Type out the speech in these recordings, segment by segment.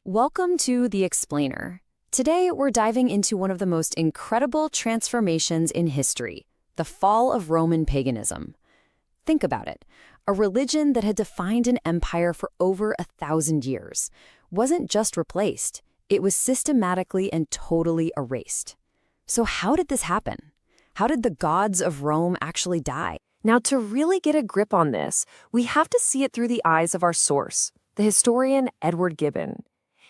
Welcome to The Explainer. Today, we're diving into one of the most incredible transformations in history, the fall of Roman paganism. Think about it. A religion that had defined an empire for over 1,000 years wasn't just replaced, it was systematically and totally erased. So how did this happen? How did the gods of Rome actually die? Now, to really get a grip on this, we have to see it through the eyes of our source, the historian Edward Gibbon.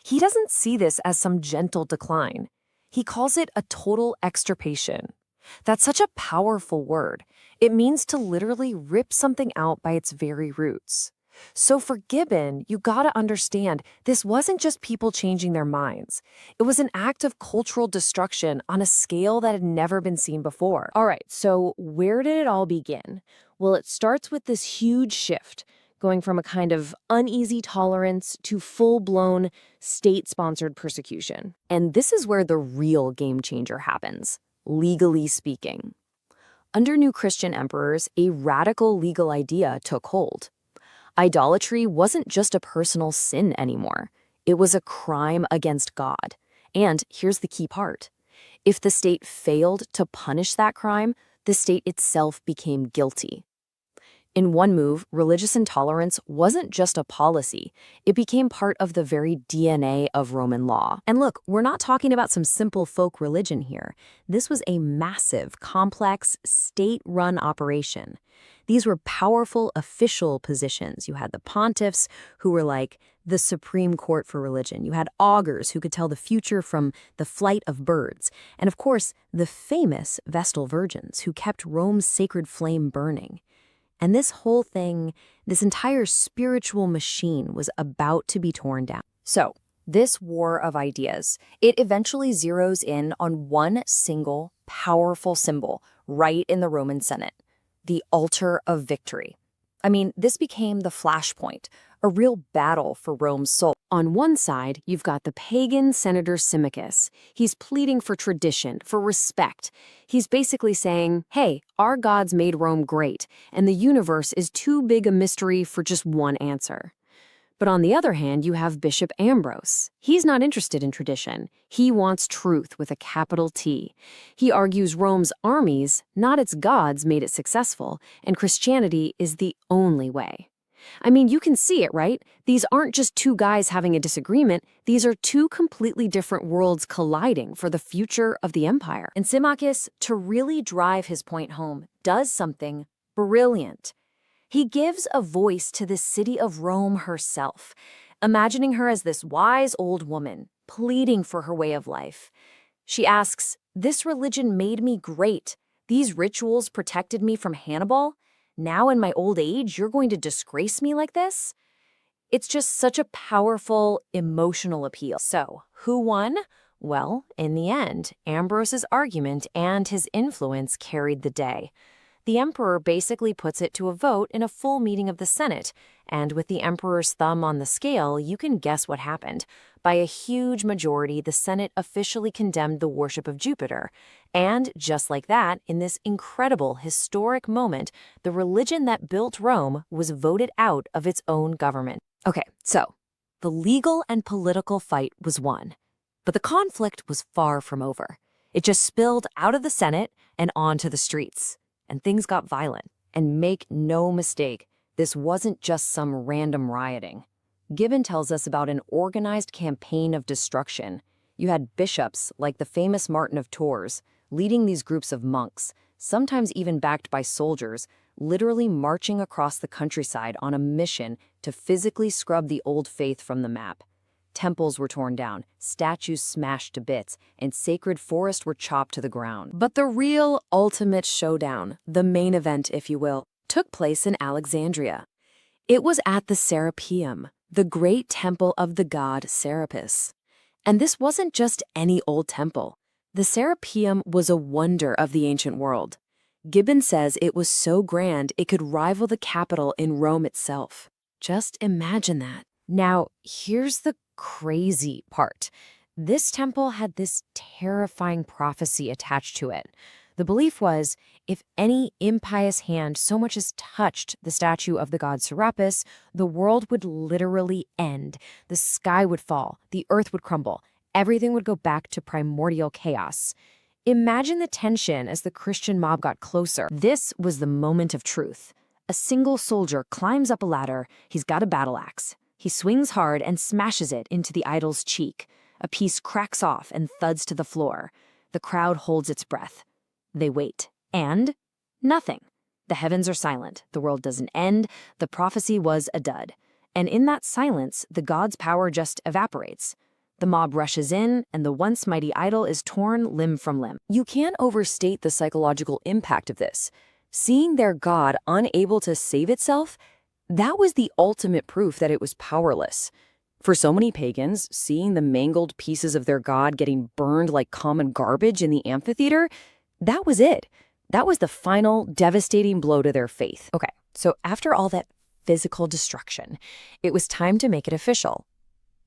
He doesn't see this as some gentle decline. He calls it a total extirpation. That's such a powerful word. It means to literally rip something out by its very roots. So for Gibbon, you gotta understand, this wasn't just people changing their minds. It was an act of cultural destruction on a scale that had never been seen before. All right, so where did it all begin? Well, it starts with this huge shift, going from a kind of uneasy tolerance to full-blown state-sponsored persecution. And this is where the real game changer happens, legally speaking. Under new Christian emperors, a radical legal idea took hold. Idolatry wasn't just a personal sin anymore. It was a crime against God. And here's the key part. If the state failed to punish that crime, the state itself became guilty. In one move, religious intolerance wasn't just a policy. It became part of the very DNA of Roman law. And look, we're not talking about some simple folk religion here. This was a massive, complex, state-run operation. These were powerful official positions. You had the pontiffs, who were like the supreme court for religion. You had augurs, who could tell the future from the flight of birds. And of course, the famous Vestal Virgins, who kept Rome's sacred flame burning. And this whole thing, this entire spiritual machine was about to be torn down. So, this war of ideas, it eventually zeroes in on one single, powerful symbol right in the Roman Senate, the altar of victory. I mean, this became the flashpoint, a real battle for Rome's soul. On one side, you've got the pagan Senator Symmachus. He's pleading for tradition, for respect. He's basically saying, hey, our gods made Rome great, and the universe is too big a mystery for just one answer. But on the other hand, you have Bishop Ambrose. He's not interested in tradition. He wants truth with a capital T. He argues Rome's armies, not its gods, made it successful, and Christianity is the only way. I mean, you can see it, right? These aren't just two guys having a disagreement. These are two completely different worlds colliding for the future of the empire. And Symmachus, to really drive his point home, does something brilliant. He gives a voice to the city of Rome herself, imagining her as this wise old woman, pleading for her way of life. She asks, "This religion made me great. These rituals protected me from Hannibal. Now in my old age, you're going to disgrace me like this?" It's just such a powerful, emotional appeal. So, who won? Well, in the end, Ambrose's argument and his influence carried the day. The emperor basically puts it to a vote in a full meeting of the Senate, and with the emperor's thumb on the scale, you can guess what happened. By a huge majority, the Senate officially condemned the worship of Jupiter. And just like that, in this incredible historic moment, the religion that built Rome was voted out of its own government. Okay, so the legal and political fight was won. But the conflict was far from over. It just spilled out of the Senate and onto the streets. And things got violent. And make no mistake, this wasn't just some random rioting. Gibbon tells us about an organized campaign of destruction. You had bishops, like the famous Martin of Tours, leading these groups of monks, sometimes even backed by soldiers, literally marching across the countryside on a mission to physically scrub the old faith from the map. Temples were torn down, statues smashed to bits, and sacred forests were chopped to the ground. But the real ultimate showdown, the main event if you will, took place in Alexandria. It was at the Serapeum, the great temple of the god Serapis. And this wasn't just any old temple. The Serapeum was a wonder of the ancient world. Gibbon says it was so grand it could rival the Capitol in Rome itself. Just imagine that. Now, here's the crazy part. This temple had this terrifying prophecy attached to it. The belief was, if any impious hand so much as touched the statue of the god Serapis, the world would literally end. The sky would fall, the earth would crumble, everything would go back to primordial chaos. Imagine the tension as the Christian mob got closer. This was the moment of truth. A single soldier climbs up a ladder. He's got a battle axe. He swings hard and smashes it into the idol's cheek. A piece cracks off and thuds to the floor. The crowd holds its breath. They wait. And nothing. The heavens are silent. The world doesn't end. The prophecy was a dud. And in that silence, the god's power just evaporates. The mob rushes in, and the once mighty idol is torn limb from limb. You can't overstate the psychological impact of this. Seeing their god unable to save itself, that was the ultimate proof that it was powerless. For so many pagans, seeing the mangled pieces of their god getting burned like common garbage in the amphitheater, that was it. That was the final devastating blow to their faith. Okay, so after all that physical destruction, it was time to make it official.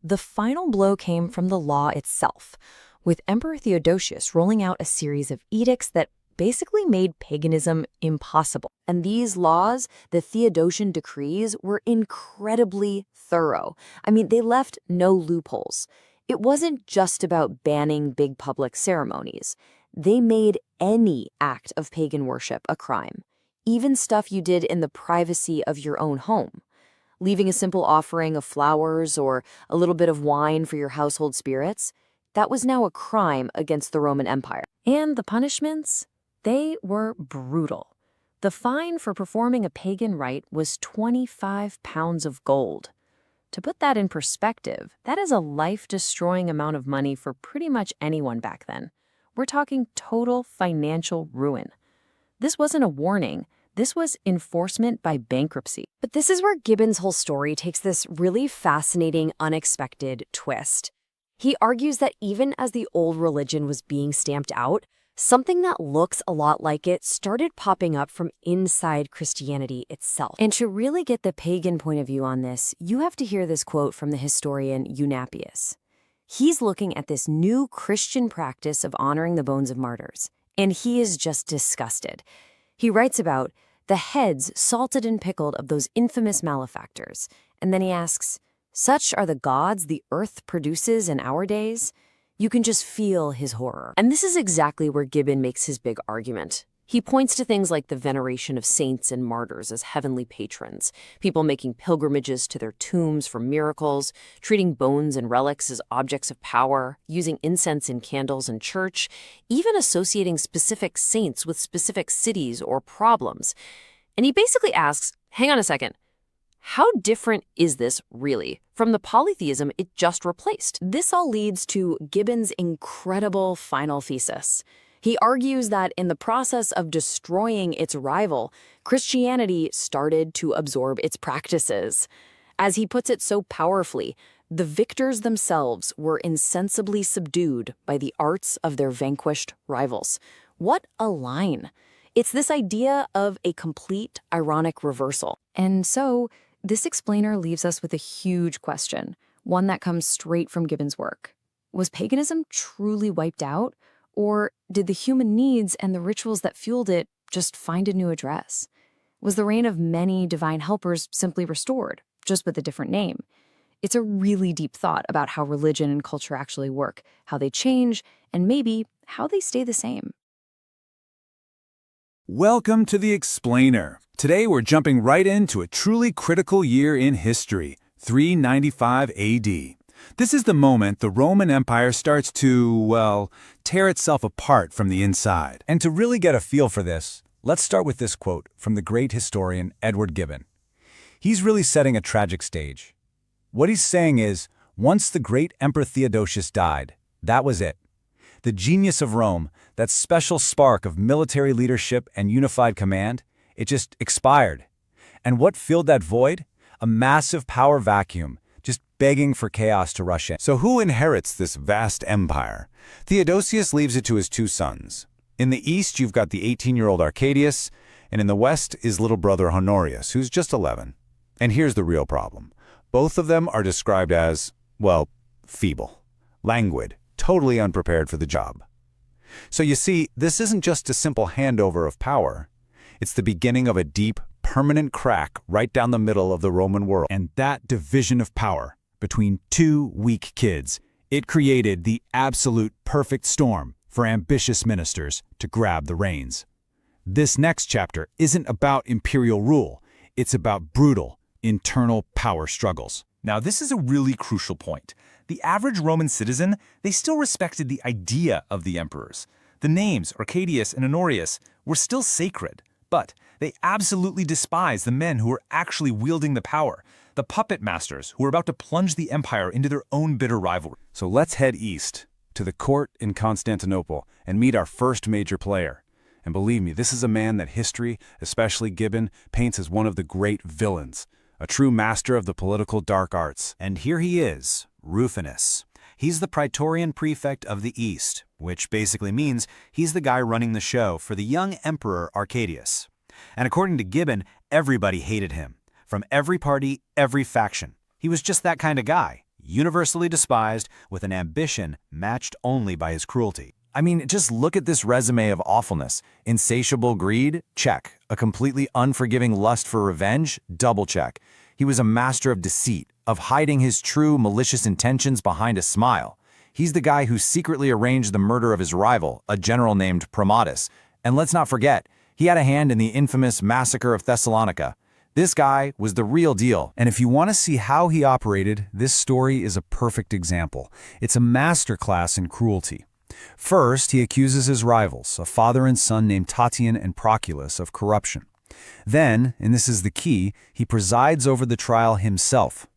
The final blow came from the law itself, with Emperor Theodosius rolling out a series of edicts that basically made paganism impossible. And these laws, the Theodosian decrees, were incredibly thorough. I mean, they left no loopholes. It wasn't just about banning big public ceremonies. They made any act of pagan worship a crime, even stuff you did in the privacy of your own home. Leaving a simple offering of flowers or a little bit of wine for your household spirits, that was now a crime against the Roman Empire. And the punishments? They were brutal. The fine for performing a pagan rite was 25 pounds of gold. To put that in perspective, that is a life-destroying amount of money for pretty much anyone back then. We're talking total financial ruin. This wasn't a warning. This was enforcement by bankruptcy. But this is where Gibbon's whole story takes this really fascinating, unexpected twist. He argues that even as the old religion was being stamped out, something that looks a lot like it started popping up from inside Christianity itself. And to really get the pagan point of view on this, you have to hear this quote from the historian Eunapius. He's looking at this new Christian practice of honoring the bones of martyrs, and he is just disgusted. He writes about the heads salted and pickled of those infamous malefactors, and then he asks, "Such are the gods the earth produces in our days?" You can just feel his horror. And this is exactly where Gibbon makes his big argument. He points to things like the veneration of saints and martyrs as heavenly patrons, people making pilgrimages to their tombs for miracles, treating bones and relics as objects of power, using incense in candles in church, even associating specific saints with specific cities or problems. And he basically asks, hang on a second, how different is this really from the polytheism it just replaced? This all leads to Gibbon's incredible final thesis. He argues that in the process of destroying its rival, Christianity started to absorb its practices. As he puts it so powerfully, the victors themselves were insensibly subdued by the arts of their vanquished rivals. What a line! It's this idea of a complete ironic reversal. And so, this explainer leaves us with a huge question, one that comes straight from Gibbon's work. Was paganism truly wiped out? Or did the human needs and the rituals that fueled it just find a new address? Was the reign of many divine helpers simply restored, just with a different name? It's a really deep thought about how religion and culture actually work, how they change, and maybe how they stay the same. Welcome to The Explainer. Today we're jumping right into a truly critical year in history, 395 AD. This is the moment the Roman Empire starts to, well, tear itself apart from the inside. And to really get a feel for this, let's start with this quote from the great historian Edward Gibbon. He's really setting a tragic stage. What he's saying is, once the great Emperor Theodosius died, that was it. The genius of Rome, that special spark of military leadership and unified command, it just expired. And what filled that void? A massive power vacuum, just begging for chaos to rush in. So who inherits this vast empire? Theodosius leaves it to his two sons. In the east, you've got the 18-year-old Arcadius, and in the west is little brother Honorius, who's just 11. And here's the real problem. Both of them are described as, well, feeble, languid, totally unprepared for the job. So you see, this isn't just a simple handover of power. It's the beginning of a deep, permanent crack right down the middle of the Roman world. And that division of power between two weak kids, it created the absolute perfect storm for ambitious ministers to grab the reins. This next chapter isn't about imperial rule. It's about brutal, internal power struggles. Now, this is a really crucial point. The average Roman citizen, they still respected the idea of the emperors. The names, Arcadius and Honorius, were still sacred, but they absolutely despised the men who were actually wielding the power, the puppet masters who were about to plunge the empire into their own bitter rivalry. So let's head east, to the court in Constantinople, and meet our first major player. And believe me, this is a man that history, especially Gibbon, paints as one of the great villains, a true master of the political dark arts. And here he is, Rufinus. He's the Praetorian prefect of the East, which basically means he's the guy running the show for the young emperor Arcadius. And according to Gibbon, everybody hated him. From every party, every faction. He was just that kind of guy, universally despised, with an ambition matched only by his cruelty. I mean, just look at this resume of awfulness. Insatiable greed? Check. A completely unforgiving lust for revenge? Double check. He was a master of deceit, of hiding his true malicious intentions behind a smile. He's the guy who secretly arranged the murder of his rival, a general named Promatus. And let's not forget, he had a hand in the infamous massacre of Thessalonica. This guy was the real deal. And if you want to see how he operated, this story is a perfect example. It's a masterclass in cruelty. First, he accuses his rivals, a father and son named Tatian and Proculus, of corruption. Then, and this is the key, he presides over the trial himself.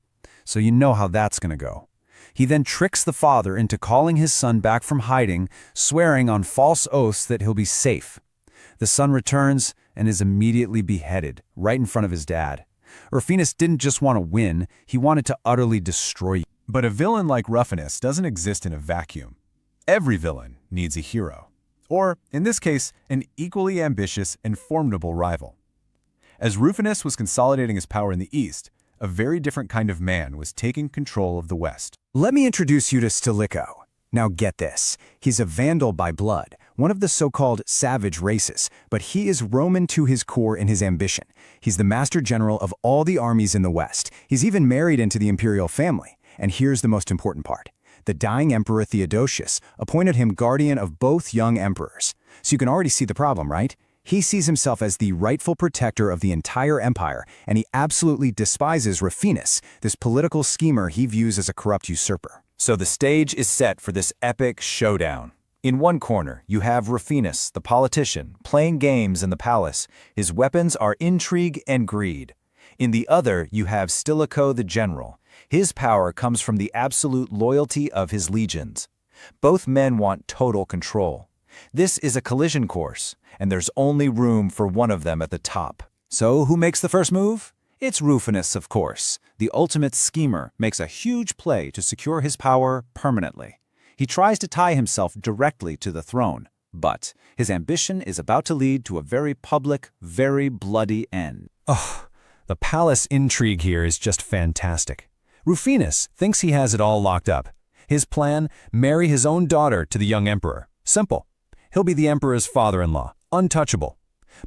So you know how that's going to go. He then tricks the father into calling his son back from hiding, swearing on false oaths that he'll be safe. The son returns and is immediately beheaded, right in front of his dad. Rufinus didn't just want to win, he wanted to utterly destroy you. But a villain like Rufinus doesn't exist in a vacuum. Every villain needs a hero. Or, in this case, an equally ambitious and formidable rival. As Rufinus was consolidating his power in the East, a very different kind of man was taking control of the West. Let me introduce you to Stilicho. Now get this, he's a Vandal by blood, one of the so-called savage races, but he is Roman to his core in his ambition. He's the master general of all the armies in the West. He's even married into the imperial family. And here's the most important part. The dying emperor Theodosius appointed him guardian of both young emperors. So you can already see the problem, right? He sees himself as the rightful protector of the entire empire, and he absolutely despises Rufinus, this political schemer he views as a corrupt usurper. So the stage is set for this epic showdown. In one corner, you have Rufinus, the politician, playing games in the palace. His weapons are intrigue and greed. In the other, you have Stilicho the general. His power comes from the absolute loyalty of his legions. Both men want total control. This is a collision course, and there's only room for one of them at the top. So who makes the first move? It's Rufinus, of course. The ultimate schemer makes a huge play to secure his power permanently. He tries to tie himself directly to the throne, but his ambition is about to lead to a very public, very bloody end. Oh, the palace intrigue here is just fantastic. Rufinus thinks he has it all locked up. His plan, marry his own daughter to the young emperor. Simple. He'll be the emperor's father-in-law, untouchable.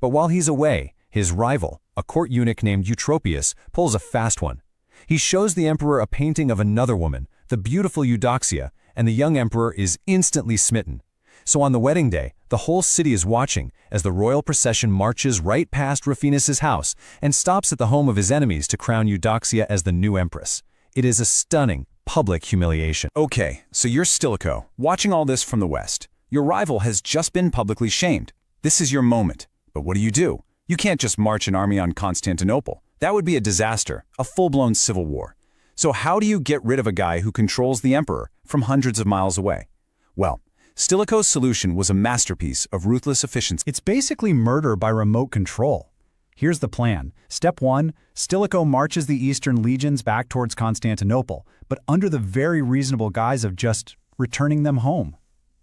But while he's away, his rival, a court eunuch named Eutropius, pulls a fast one. He shows the emperor a painting of another woman, the beautiful Eudoxia, and the young emperor is instantly smitten. So on the wedding day, the whole city is watching as the royal procession marches right past Rufinus's house and stops at the home of his enemies to crown Eudoxia as the new empress. It is a stunning public humiliation. Okay, so you're Stilicho, watching all this from the West. Your rival has just been publicly shamed. This is your moment. But what do? You can't just march an army on Constantinople. That would be a disaster, a full-blown civil war. So how do you get rid of a guy who controls the emperor from hundreds of miles away? Well, Stilicho's solution was a masterpiece of ruthless efficiency. It's basically murder by remote control. Here's the plan. Step 1, Stilicho marches the Eastern legions back towards Constantinople, but under the very reasonable guise of just returning them home.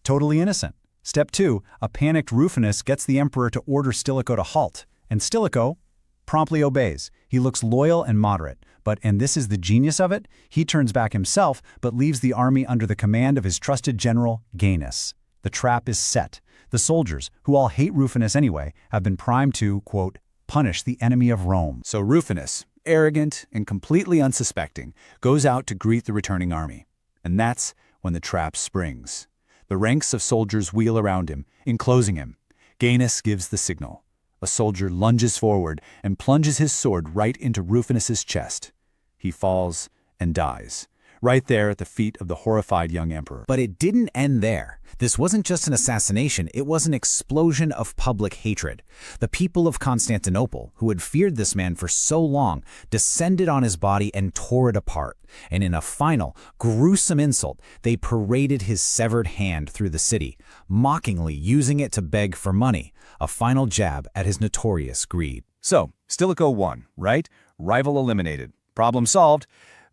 Totally innocent. Step 2, a panicked Rufinus gets the emperor to order Stilicho to halt, and Stilicho promptly obeys. He looks loyal and moderate, but, and this is the genius of it, he turns back himself but leaves the army under the command of his trusted general, Gaius. The trap is set. The soldiers, who all hate Rufinus anyway, have been primed to, quote, punish the enemy of Rome. So Rufinus, arrogant and completely unsuspecting, goes out to greet the returning army. And that's when the trap springs. The ranks of soldiers wheel around him, enclosing him. Gaius gives the signal. A soldier lunges forward and plunges his sword right into Rufinus's chest. He falls and dies, right there at the feet of the horrified young emperor. But it didn't end there. This wasn't just an assassination, it was an explosion of public hatred. The people of Constantinople, who had feared this man for so long, descended on his body and tore it apart. And in a final, gruesome insult, they paraded his severed hand through the city, mockingly using it to beg for money, a final jab at his notorious greed. So, Stilicho won, right? Rival eliminated. Problem solved?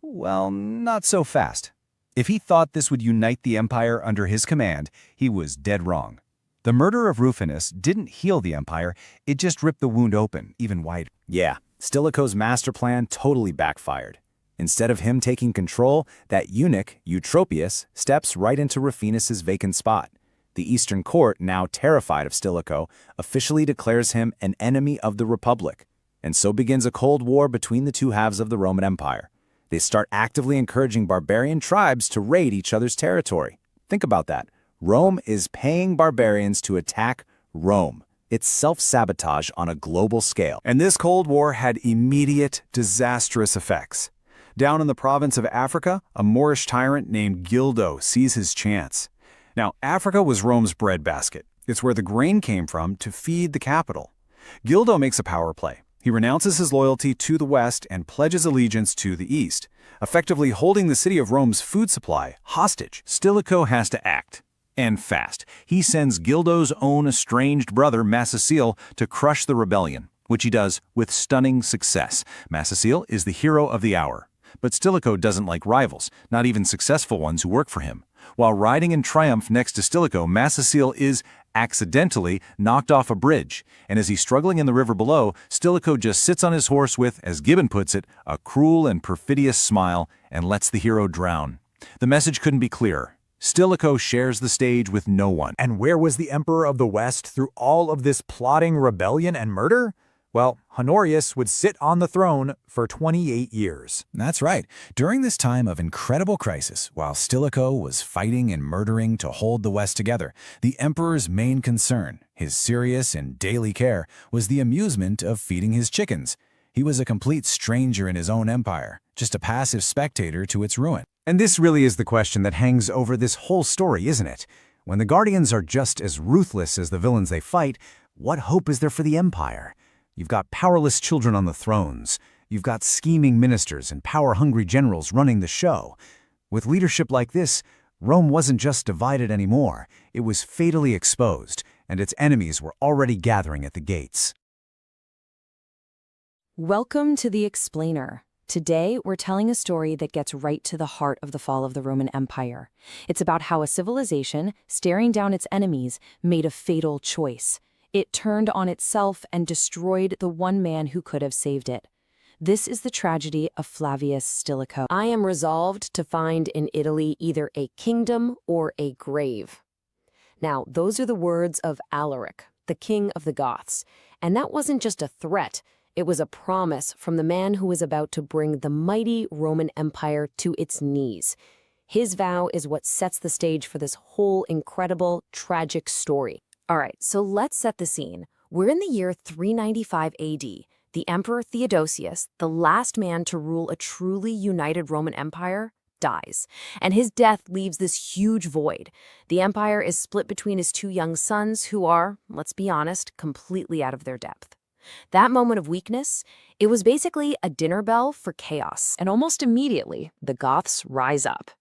Well, not so fast. If he thought this would unite the empire under his command, he was dead wrong. The murder of Rufinus didn't heal the empire, it just ripped the wound open, even wider. Yeah, Stilicho's master plan totally backfired. Instead of him taking control, that eunuch, Eutropius, steps right into Rufinus's vacant spot. The Eastern court, now terrified of Stilicho, officially declares him an enemy of the Republic. And so begins a cold war between the two halves of the Roman Empire. They start actively encouraging barbarian tribes to raid each other's territory. Think about that. Rome is paying barbarians to attack Rome. It's self-sabotage on a global scale. And this Cold War had immediate, disastrous effects. Down in the province of Africa, a Moorish tyrant named Gildo sees his chance. Now, Africa was Rome's breadbasket. It's where the grain came from to feed the capital. Gildo makes a power play. He renounces his loyalty to the West and pledges allegiance to the East, effectively holding the city of Rome's food supply hostage. Stilicho has to act, and fast. He sends Gildo's own estranged brother, Massaciel, to crush the rebellion, which he does with stunning success. Massaciel is the hero of the hour. But Stilicho doesn't like rivals, not even successful ones who work for him. While riding in triumph next to Stilicho, Massaciel is accidentally knocked off a bridge, and as he's struggling in the river below, Stilicho just sits on his horse with, as Gibbon puts it, a cruel and perfidious smile and lets the hero drown. The message couldn't be clearer. Stilicho shares the stage with no one. And where was the Emperor of the West through all of this plotting rebellion and murder? Well, Honorius would sit on the throne for 28 years. That's right. During this time of incredible crisis, while Stilicho was fighting and murdering to hold the West together, the emperor's main concern, his serious and daily care, was the amusement of feeding his chickens. He was a complete stranger in his own empire, just a passive spectator to its ruin. And this really is the question that hangs over this whole story, isn't it? When the Guardians are just as ruthless as the villains they fight, what hope is there for the empire? You've got powerless children on the thrones. You've got scheming ministers and power-hungry generals running the show. With leadership like this, Rome wasn't just divided anymore. It was fatally exposed, and its enemies were already gathering at the gates. Welcome to The Explainer. Today, we're telling a story that gets right to the heart of the fall of the Roman Empire. It's about how a civilization, staring down its enemies, made a fatal choice. It turned on itself and destroyed the one man who could have saved it. This is the tragedy of Flavius Stilicho. I am resolved to find in Italy either a kingdom or a grave. Now, those are the words of Alaric, the king of the Goths. And that wasn't just a threat. It was a promise from the man who was about to bring the mighty Roman Empire to its knees. His vow is what sets the stage for this whole incredible, tragic story. All right, so let's set the scene. We're in the year 395 AD. The Emperor Theodosius, the last man to rule a truly united Roman Empire, dies. And his death leaves this huge void. The empire is split between his two young sons who are, let's be honest, completely out of their depth. That moment of weakness, it was basically a dinner bell for chaos. And almost immediately, the Goths rise up.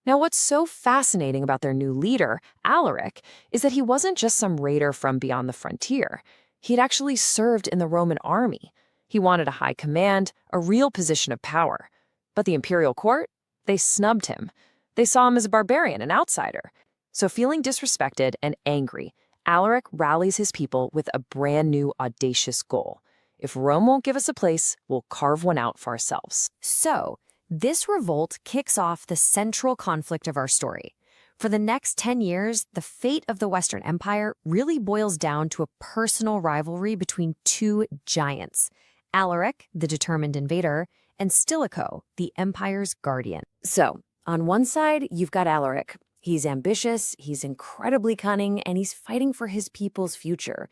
Now, what's so fascinating about their new leader, Alaric, is that he wasn't just some raider from beyond the frontier. He'd actually served in the Roman army. He wanted a high command, a real position of power. But the imperial court, they snubbed him. They saw him as a barbarian, an outsider. So feeling disrespected and angry, Alaric rallies his people with a brand new audacious goal. If Rome won't give us a place, we'll carve one out for ourselves. So, this revolt kicks off the central conflict of our story. For the next 10 years, the fate of the Western Empire really boils down to a personal rivalry between two giants, Alaric, the determined invader, and Stilicho, the empire's guardian. So, on one side, you've got Alaric. He's ambitious, he's incredibly cunning, and he's fighting for his people's future.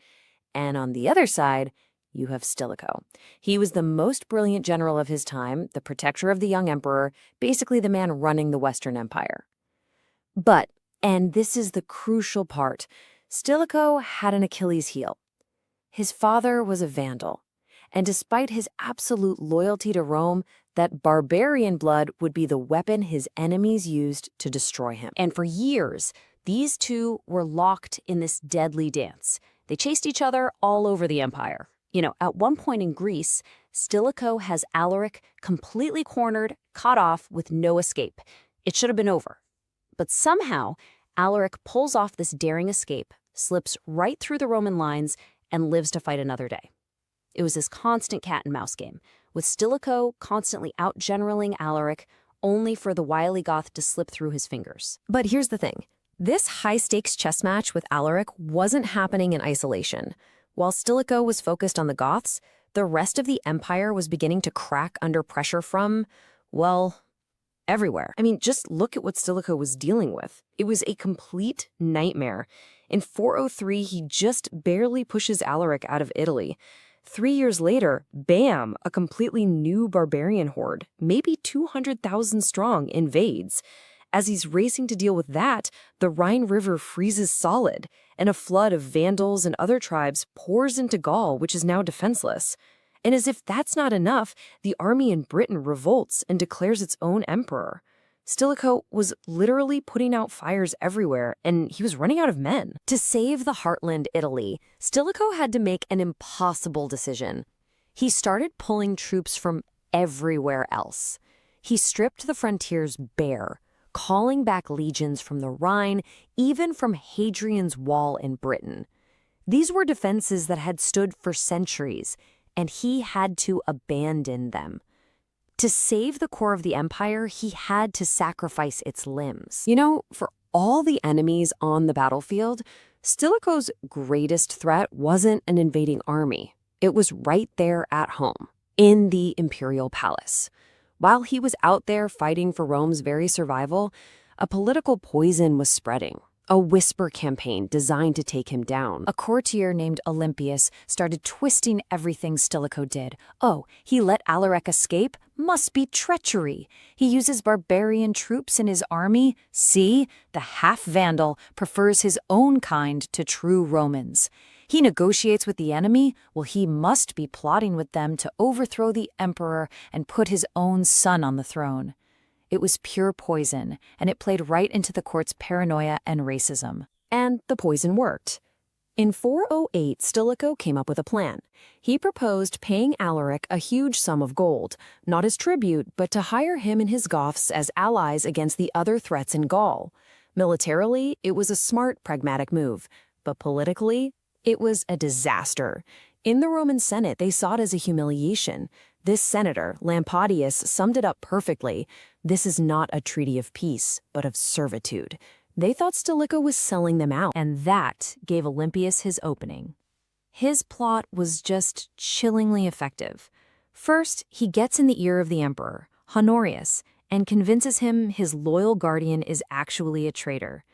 And on the other side, you have Stilicho. He was the most brilliant general of his time, the protector of the young emperor, basically the man running the Western Empire. But, and this is the crucial part, Stilicho had an Achilles heel. His father was a Vandal, and despite his absolute loyalty to Rome, that barbarian blood would be the weapon his enemies used to destroy him. And for years, these two were locked in this deadly dance. They chased each other all over the empire. At one point in Greece, Stilicho has Alaric completely cornered, cut off with no escape. It should have been over. But somehow, Alaric pulls off this daring escape, slips right through the Roman lines, and lives to fight another day. It was this constant cat-and-mouse game, with Stilicho constantly out-generaling Alaric, only for the wily Goth to slip through his fingers. But here's the thing. This high-stakes chess match with Alaric wasn't happening in isolation. While Stilicho was focused on the Goths, the rest of the empire was beginning to crack under pressure from, well, everywhere. I mean, just look at what Stilicho was dealing with. It was a complete nightmare. In 403, he just barely pushes Alaric out of Italy. 3 years later, bam, a completely new barbarian horde, maybe 200,000 strong, invades. As he's racing to deal with that, the Rhine River freezes solid, and a flood of Vandals and other tribes pours into Gaul, which is now defenseless. And as if that's not enough, the army in Britain revolts and declares its own emperor. Stilicho was literally putting out fires everywhere, and he was running out of men. To save the heartland Italy, Stilicho had to make an impossible decision. He started pulling troops from everywhere else. He stripped the frontiers bare, calling back legions from the Rhine, even from Hadrian's Wall in Britain. These were defenses that had stood for centuries, and he had to abandon them. To save the core of the empire, he had to sacrifice its limbs. For all the enemies on the battlefield, Stilicho's greatest threat wasn't an invading army. It was right there at home, in the imperial palace. While he was out there fighting for Rome's very survival, a political poison was spreading. A whisper campaign designed to take him down. A courtier named Olympius started twisting everything Stilicho did. Oh, he let Alaric escape? Must be treachery. He uses barbarian troops in his army? See, the half-Vandal prefers his own kind to true Romans. He negotiates with the enemy? Well, he must be plotting with them to overthrow the emperor and put his own son on the throne. It was pure poison, and it played right into the court's paranoia and racism. And the poison worked. In 408, Stilicho came up with a plan. He proposed paying Alaric a huge sum of gold, not as tribute, but to hire him and his Goths as allies against the other threats in Gaul. Militarily, it was a smart, pragmatic move, but politically, it was a disaster. In the Roman Senate, they saw it as a humiliation. This senator, Lampadius, summed it up perfectly. This is not a treaty of peace, but of servitude. They thought Stilicho was selling them out, and that gave Olympius his opening. His plot was just chillingly effective. First, he gets in the ear of the emperor, Honorius, and convinces him his loyal guardian is actually a traitor.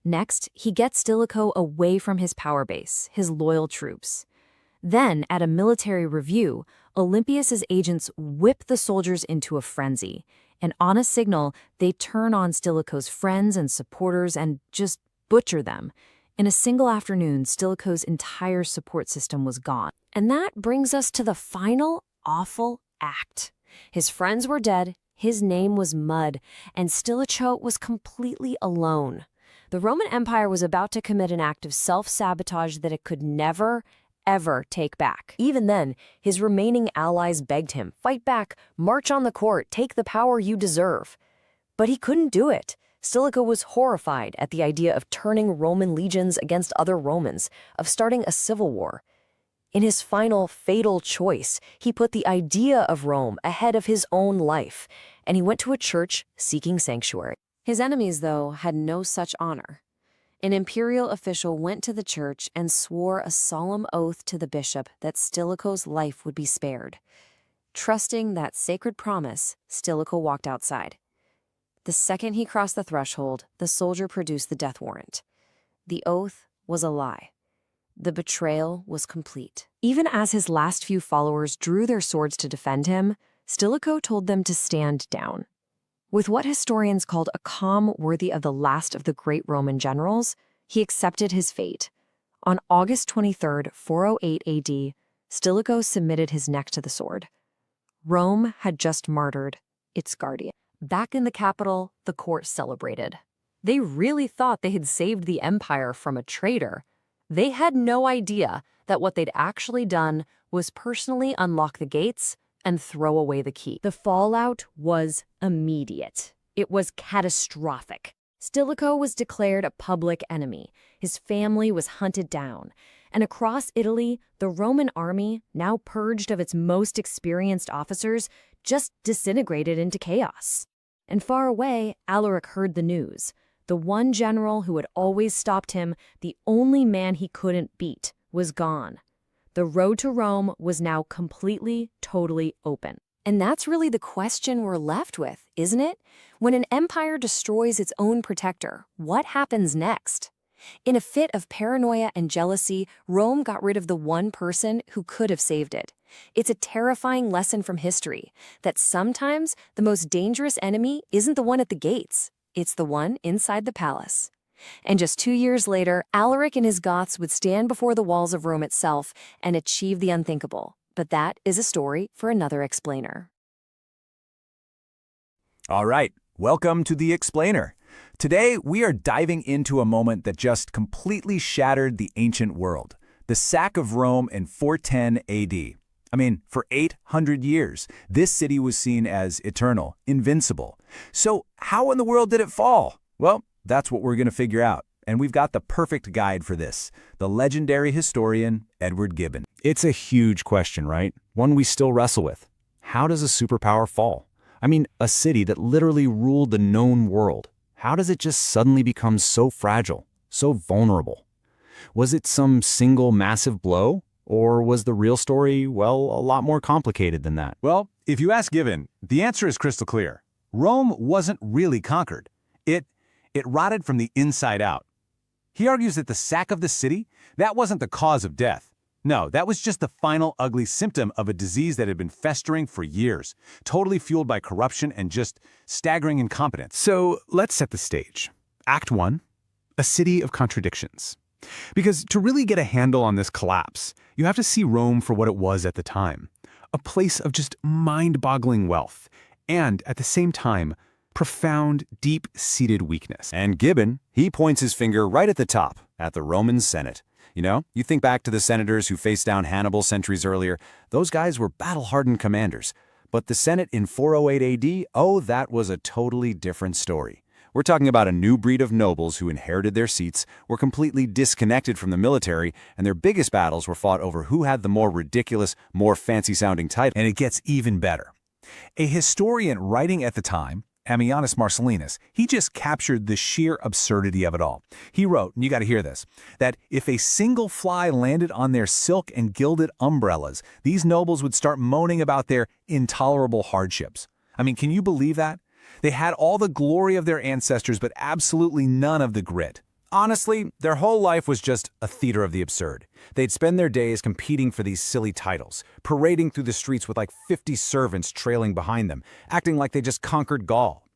Next, he gets Stilicho away from his power base, his loyal troops. Then, at a military review, Olympius's agents whip the soldiers into a frenzy, and on a signal, they turn on Stilicho's friends and supporters and just butcher them. In a single afternoon, Stilicho's entire support system was gone. And that brings us to the final awful act. His friends were dead, his name was mud, and Stilicho was completely alone. The Roman Empire was about to commit an act of self-sabotage that it could never, ever take back. Even then, his remaining allies begged him, fight back, march on the court, take the power you deserve. But he couldn't do it. Stilicho was horrified at the idea of turning Roman legions against other Romans, of starting a civil war. In his final fatal choice, he put the idea of Rome ahead of his own life, and he went to a church seeking sanctuary. His enemies, though, had no such honor. An imperial official went to the church and swore a solemn oath to the bishop that Stilicho's life would be spared. Trusting that sacred promise, Stilicho walked outside. The second he crossed the threshold, the soldier produced the death warrant. The oath was a lie. The betrayal was complete. Even as his last few followers drew their swords to defend him, Stilicho told them to stand down. With what historians called a calm worthy of the last of the great Roman generals, he accepted his fate. On August 23, 408 AD, Stilicho submitted his neck to the sword. Rome had just martyred its guardian. Back in the capital, the court celebrated. They really thought they had saved the empire from a traitor. They had no idea that what they'd actually done was personally unlock the gates and throw away the key. The fallout was immediate. It was catastrophic. Stilicho was declared a public enemy. His family was hunted down. And across Italy, the Roman army, now purged of its most experienced officers, just disintegrated into chaos. And far away, Alaric heard the news. The one general who had always stopped him, the only man he couldn't beat, was gone. The road to Rome was now completely, totally open. And that's really the question we're left with, isn't it? When an empire destroys its own protector, what happens next? In a fit of paranoia and jealousy, Rome got rid of the one person who could have saved it. It's a terrifying lesson from history that sometimes the most dangerous enemy isn't the one at the gates. It's the one inside the palace. And just 2 years later, Alaric and his Goths would stand before the walls of Rome itself and achieve the unthinkable. But that is a story for another explainer. All right, welcome to The Explainer. Today, we are diving into a moment that just completely shattered the ancient world, the sack of Rome in 410 AD. I mean, for 800 years, this city was seen as eternal, invincible. So how in the world did it fall? Well, that's what we're going to figure out. And we've got the perfect guide for this, the legendary historian Edward Gibbon. It's a huge question, right? One we still wrestle with. How does a superpower fall? I mean, a city that literally ruled the known world. How does it just suddenly become so fragile, so vulnerable? Was it some single massive blow? Or was the real story, well, a lot more complicated than that? Well, if you ask Gibbon, the answer is crystal clear. Rome wasn't really conquered. It rotted from the inside out. He argues that the sack of the city, that wasn't the cause of death. No, that was just the final ugly symptom of a disease that had been festering for years, totally fueled by corruption and just staggering incompetence. So let's set the stage. Act 1, a city of contradictions. Because to really get a handle on this collapse, you have to see Rome for what it was at the time. A place of just mind-boggling wealth, and at the same time, profound, deep-seated weakness. And Gibbon, he points his finger right at the top, at the Roman Senate. You know, you think back to the senators who faced down Hannibal centuries earlier. Those guys were battle-hardened commanders. But the Senate in 408 AD, oh, that was a totally different story. We're talking about a new breed of nobles who inherited their seats, were completely disconnected from the military, and their biggest battles were fought over who had the more ridiculous, more fancy-sounding title. And it gets even better. A historian writing at the time, Ammianus Marcellinus, he just captured the sheer absurdity of it all. He wrote, and you got to hear this, that if a single fly landed on their silk and gilded umbrellas, these nobles would start moaning about their intolerable hardships. I mean, can you believe that? They had all the glory of their ancestors, but absolutely none of the grit. Honestly, their whole life was just a theater of the absurd. They'd spend their days competing for these silly titles, parading through the streets with like 50 servants trailing behind them, acting like they just conquered Gaul.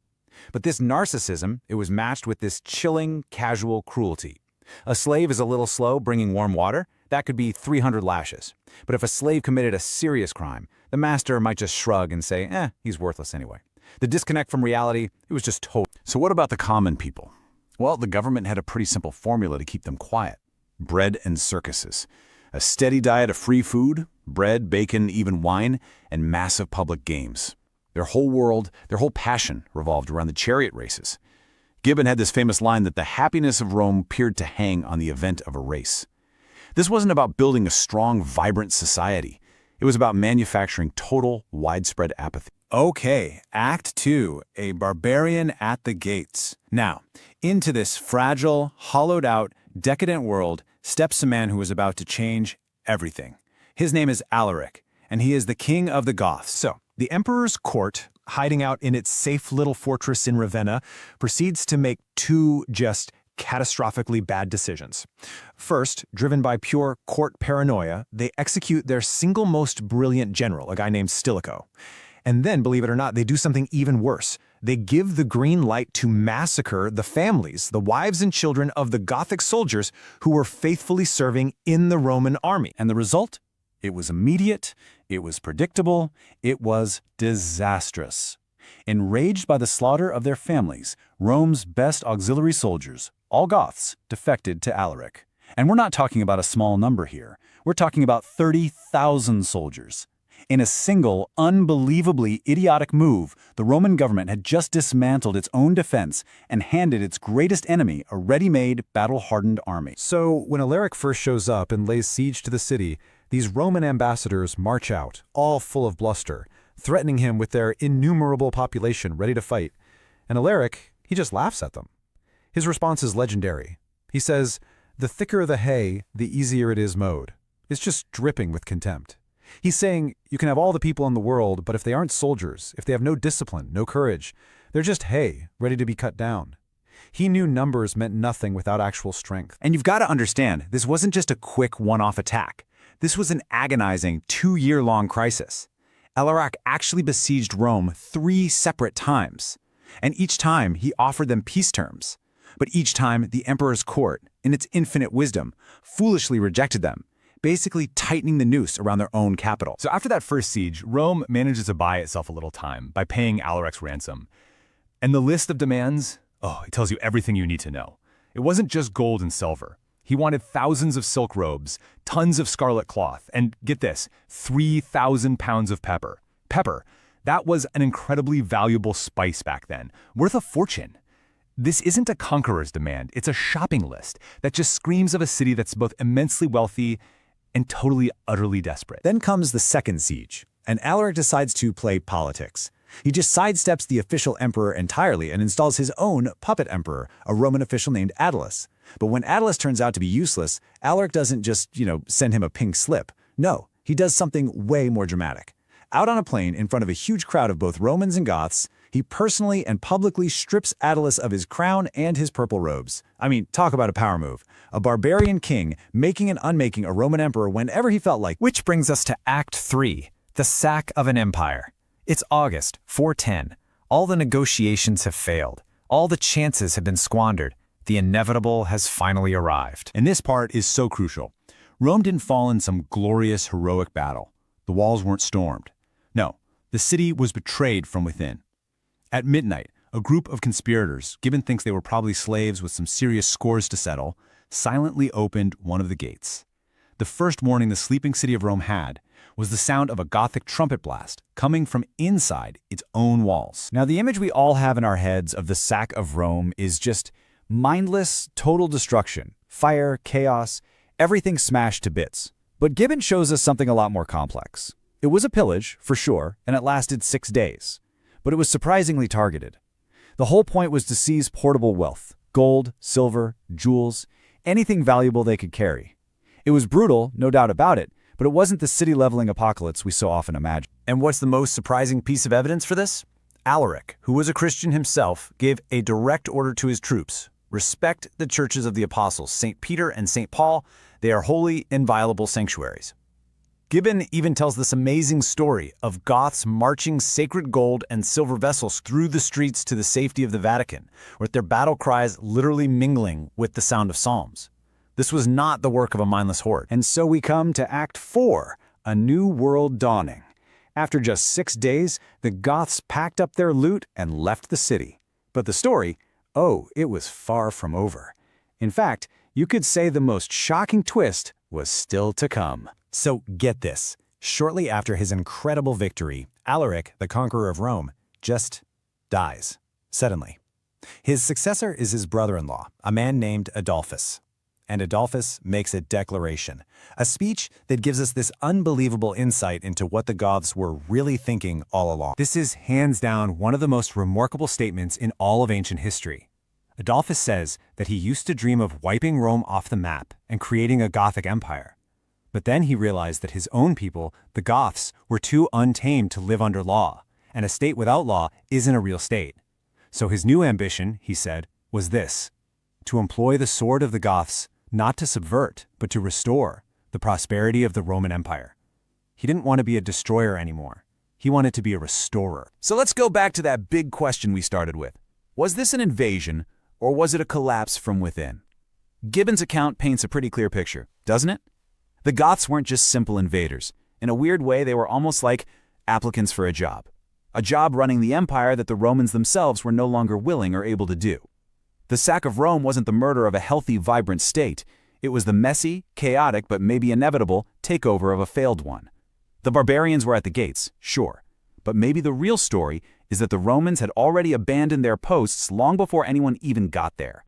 But this narcissism, it was matched with this chilling, casual cruelty. A slave is a little slow bringing warm water, that could be 300 lashes. But if a slave committed a serious crime, the master might just shrug and say, he's worthless anyway. The disconnect from reality, it was just total. So what about the common people? Well, the government had a pretty simple formula to keep them quiet. Bread and circuses. A steady diet of free food, bread, bacon, even wine, and massive public games. Their whole world, their whole passion revolved around the chariot races. Gibbon had this famous line that the happiness of Rome appeared to hang on the event of a race. This wasn't about building a strong, vibrant society. It was about manufacturing total, widespread apathy. Okay, Act 2, a barbarian at the gates. Now, into this fragile, hollowed-out, decadent world steps a man who is about to change everything. His name is Alaric, and he is the king of the Goths. So, the emperor's court, hiding out in its safe little fortress in Ravenna, proceeds to make two just catastrophically bad decisions. First, driven by pure court paranoia, they execute their single most brilliant general, a guy named Stilicho. And then, believe it or not, they do something even worse. They give the green light to massacre the families, the wives and children of the Gothic soldiers who were faithfully serving in the Roman army. And the result? It was immediate, it was predictable, it was disastrous. Enraged by the slaughter of their families, Rome's best auxiliary soldiers, all Goths, defected to Alaric. And we're not talking about a small number here. We're talking about 30,000 soldiers. In a single, unbelievably idiotic move, the Roman government had just dismantled its own defense and handed its greatest enemy a ready-made, battle-hardened army. So when Alaric first shows up and lays siege to the city, these Roman ambassadors march out, all full of bluster, threatening him with their innumerable population ready to fight. And Alaric, he just laughs at them. His response is legendary. He says, "The thicker the hay, the easier it is mowed." It's just dripping with contempt. He's saying, you can have all the people in the world, but if they aren't soldiers, if they have no discipline, no courage, they're just hay, ready to be cut down. He knew numbers meant nothing without actual strength. And you've got to understand, this wasn't just a quick one-off attack. This was an agonizing 2-year-long crisis. Alaric actually besieged Rome 3 separate times. And each time, he offered them peace terms. But each time, the emperor's court, in its infinite wisdom, foolishly rejected them, basically tightening the noose around their own capital. So after that first siege, Rome manages to buy itself a little time by paying Alaric's ransom. And the list of demands, it tells you everything you need to know. It wasn't just gold and silver. He wanted thousands of silk robes, tons of scarlet cloth, and get this, 3,000 pounds of pepper. Pepper, that was an incredibly valuable spice back then, worth a fortune. This isn't a conqueror's demand, it's a shopping list that just screams of a city that's both immensely wealthy and totally, utterly desperate. Then comes the second siege, and Alaric decides to play politics. He just sidesteps the official emperor entirely and installs his own puppet emperor, a Roman official named Attalus. But when Attalus turns out to be useless, Alaric doesn't just, send him a pink slip. No, he does something way more dramatic. Out on a plain in front of a huge crowd of both Romans and Goths, he personally and publicly strips Attalus of his crown and his purple robes. I mean, talk about a power move. A barbarian king making and unmaking a Roman emperor whenever he felt like. Which brings us to Act 3, the sack of an empire. It's August 410. All the negotiations have failed. All the chances have been squandered. The inevitable has finally arrived. And this part is so crucial. Rome didn't fall in some glorious, heroic battle. The walls weren't stormed. No, the city was betrayed from within. At midnight, a group of conspirators, Gibbon thinks they were probably slaves with some serious scores to settle, silently opened one of the gates. The first warning the sleeping city of Rome had was the sound of a Gothic trumpet blast coming from inside its own walls. Now, the image we all have in our heads of the sack of Rome is just mindless, total destruction, fire, chaos, everything smashed to bits. But Gibbon shows us something a lot more complex. It was a pillage, for sure, and it lasted 6 days. But it was surprisingly targeted. The whole point was to seize portable wealth, gold, silver, jewels, anything valuable they could carry. It was brutal, no doubt about it, but it wasn't the city-leveling apocalypse we so often imagine. And what's the most surprising piece of evidence for this? Alaric, who was a Christian himself, gave a direct order to his troops. Respect the churches of the apostles, St. Peter and St. Paul. They are holy, inviolable sanctuaries. Gibbon even tells this amazing story of Goths marching sacred gold and silver vessels through the streets to the safety of the Vatican, with their battle cries literally mingling with the sound of psalms. This was not the work of a mindless horde. And so we come to Act 4, a new world dawning. After just 6 days, the Goths packed up their loot and left the city. But the story, it was far from over. In fact, you could say the most shocking twist was still to come. So get this. Shortly after his incredible victory, Alaric, the conqueror of Rome, just dies, suddenly. His successor is his brother-in-law, a man named Adolphus. and Adolphus makes a declaration, a speech that gives us this unbelievable insight into what the Goths were really thinking all along. This is hands down one of the most remarkable statements in all of ancient history. Adolphus says that he used to dream of wiping Rome off the map and creating a Gothic empire. But then he realized that his own people, the Goths, were too untamed to live under law, and a state without law isn't a real state. So his new ambition, he said, was this: to employ the sword of the Goths not to subvert, but to restore the prosperity of the Roman Empire. He didn't want to be a destroyer anymore. He wanted to be a restorer. So let's go back to that big question we started with. Was this an invasion, or was it a collapse from within? Gibbon's account paints a pretty clear picture, doesn't it? The Goths weren't just simple invaders. In a weird way, they were almost like applicants for a job running the empire that the Romans themselves were no longer willing or able to do. The sack of Rome wasn't the murder of a healthy, vibrant state. It was the messy, chaotic, but maybe inevitable takeover of a failed one. The barbarians were at the gates, sure, but maybe the real story is that the Romans had already abandoned their posts long before anyone even got there.